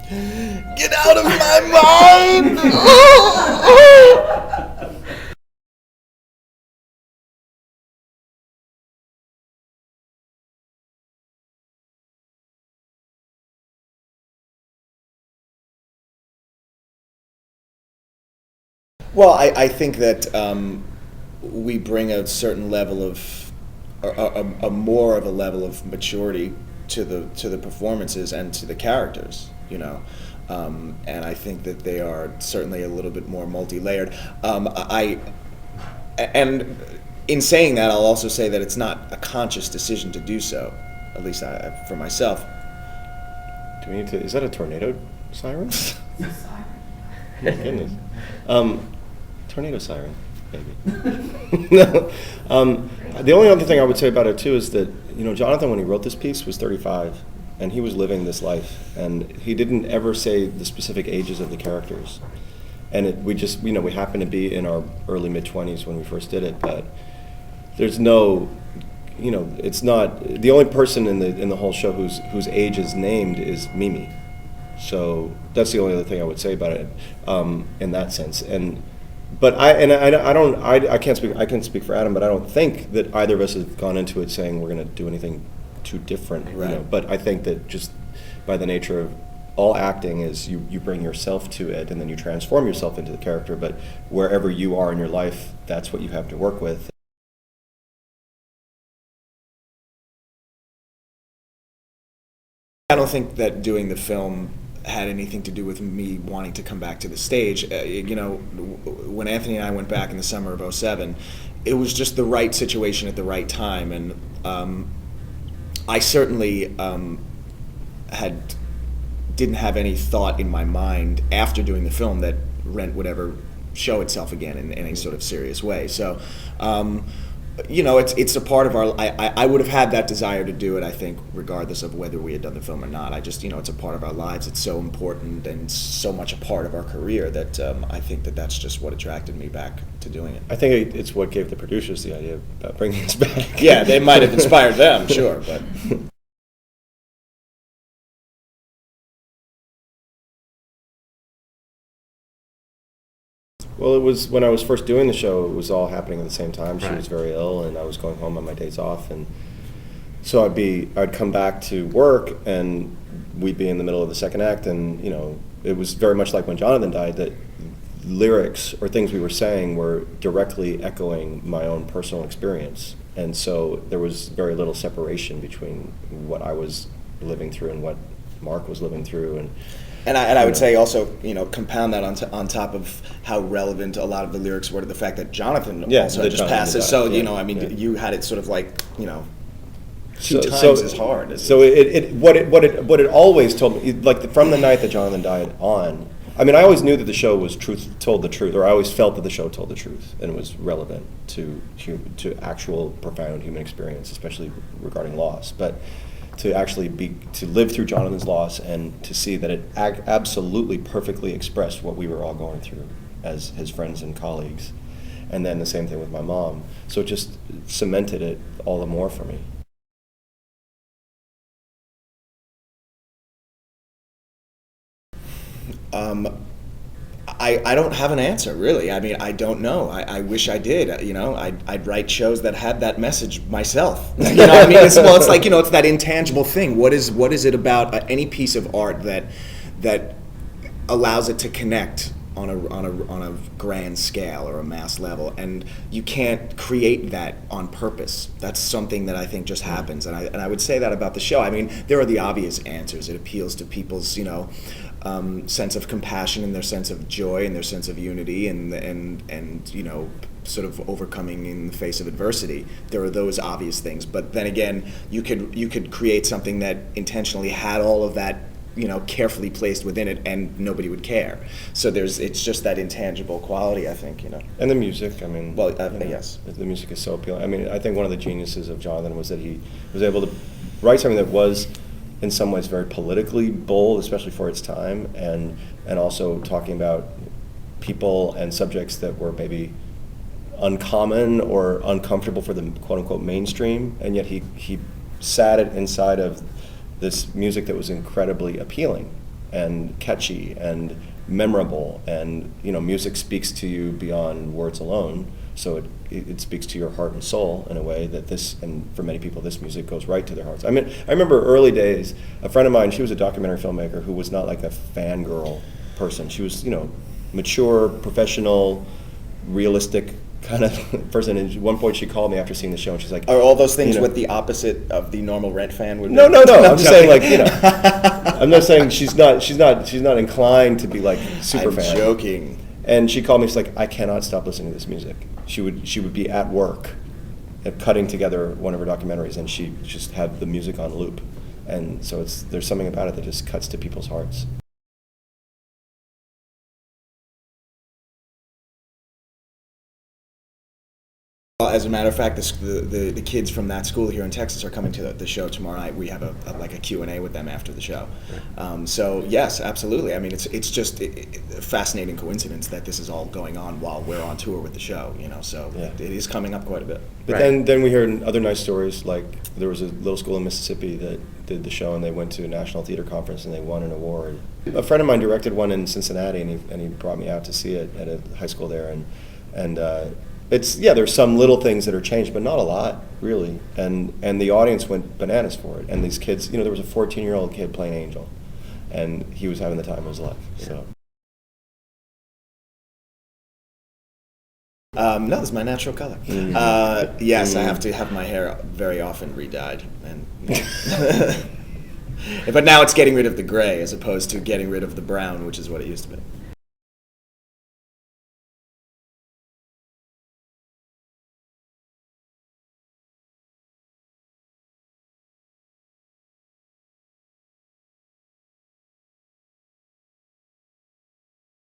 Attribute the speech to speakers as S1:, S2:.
S1: Get out of my mind! Well, I think that we bring a certain level of, a more of a level of maturity to the performances and to the characters, you know. And I think that they are certainly a little bit more multi-layered. And in saying that, I'll also say that it's not a conscious decision to do so, at least for myself.
S2: Do we need to? Is that a tornado siren?
S3: It's a siren.
S2: My goodness. Tornado siren, maybe. No. The only other thing I would say about it too is that, you know, Jonathan, when he wrote this piece, was 35, and he was living this life, and he didn't ever say the specific ages of the characters. And we just, you know, we happened to be in our early mid-20s when we first did it, but there's no, you know, it's not, the only person in the whole show whose age is named is Mimi. So that's the only other thing I would say about it, in that sense. But I can't speak for Adam, but I don't think that either of us have gone into it saying we're going to do anything too different.
S1: Right.
S2: You know? But I think that just by the nature of all acting is you bring yourself to it and then you transform yourself into the character. But wherever you are in your life, that's what you have to work with.
S1: I don't think that doing the film had anything to do with me wanting to come back to the stage. You know, when Anthony and I went back in the summer of '07, it was just the right situation at the right time, and I certainly didn't have any thought in my mind after doing the film that Rent would ever show itself again in any sort of serious way. So, you know, it's a part of our. I would have had that desire to do it, I think, regardless of whether we had done the film or not. I just, you know, it's a part of our lives. It's so important and so much a part of our career that I think that that's just what attracted me back to doing it.
S2: I think it's what gave the producers the idea about bringing us back.
S1: Yeah, they might have inspired them, sure, but.
S2: Well, it was when I was first doing the show, it was all happening at the same time. She
S3: Right.
S2: was very ill, and I was going home on my days off, and so I'd come back to work, and we'd be in the middle of the second act, and you know, it was very much like when Jonathan died, that lyrics or things we were saying were directly echoing my own personal experience, and so there was very little separation between what I was living through and what Mark was living through,
S1: And I would say also, you know, compound that on top of how relevant a lot of the lyrics were to the fact that Jonathan also had just passed. So, you know, I mean, you had it sort of like, you know, two times as hard.
S2: So what it always told me, like from the night that Jonathan died on, I mean, I always knew that the show was told the truth, or I always felt that the show told the truth and was relevant to actual profound human experience, especially regarding loss. But to actually to live through Jonathan's loss and to see that it absolutely perfectly expressed what we were all going through as his friends and colleagues, and then the same thing with my mom. So it just cemented it all the more for me.
S1: I don't have an answer, really. I mean, I don't know. I wish I did. You know, I'd write shows that had that message myself. You know, I mean, it's like, you know, it's that intangible thing. What is it about any piece of art that allows it to connect on a grand scale or a mass level? And you can't create that on purpose. That's something that I think just happens. And I would say that about the show. I mean, there are the obvious answers. It appeals to people's, you know, sense of compassion and their sense of joy and their sense of unity and you know, sort of overcoming in the face of adversity. There are those obvious things, but then again, you could create something that intentionally had all of that, you know, carefully placed within it, and nobody would care. So it's just that intangible quality, I think, you know.
S2: And the music, I mean,
S1: well,
S2: you know,
S1: yes,
S2: the music is so appealing. I mean, I think one of the geniuses of Jonathan was that he was able to write something that was, in some ways, very politically bold, especially for its time, and also talking about people and subjects that were maybe uncommon or uncomfortable for the quote-unquote mainstream, and yet he sat it inside of this music that was incredibly appealing, and catchy and memorable, and music speaks to you beyond words alone. So it speaks to your heart and soul in a way that and for many people, this music goes right to their hearts. I mean, I remember early days, a friend of mine, she was a documentary filmmaker who was not like a fangirl person. She was, mature, professional, realistic kind of person. And at one point she called me after seeing the show and she's like,
S1: are all those things what the opposite of the normal Rent fan would be?
S2: No. I'm just saying, like, I'm not saying she's not inclined to be like super fan.
S1: I'm joking.
S2: And she called me, she's like, I cannot stop listening to this music. She would be at work cutting together one of her documentaries, and she just had the music on loop. And so there's something about it that just cuts to people's hearts.
S1: As a matter of fact, the kids from that school here in Texas are coming to the show tomorrow night. We have a Q&A with them after the show. So yes, absolutely. I mean, it's just a fascinating coincidence that this is all going on while we're on tour with the show. So it is coming up quite a bit.
S2: But then we heard other nice stories. Like there was a little school in Mississippi that did the show, and they went to a national theater conference and they won an award. A friend of mine directed one in Cincinnati, and he brought me out to see it at a high school there, and there's some little things that are changed, but not a lot, really. And the audience went bananas for it. And these kids, there was a 14-year-old kid playing Angel, and he was having the time of his life. So.
S1: No, this is my natural color. Yes, I have to have my hair very often re-dyed, but now it's getting rid of the gray as opposed to getting rid of the brown, which is what it used to be.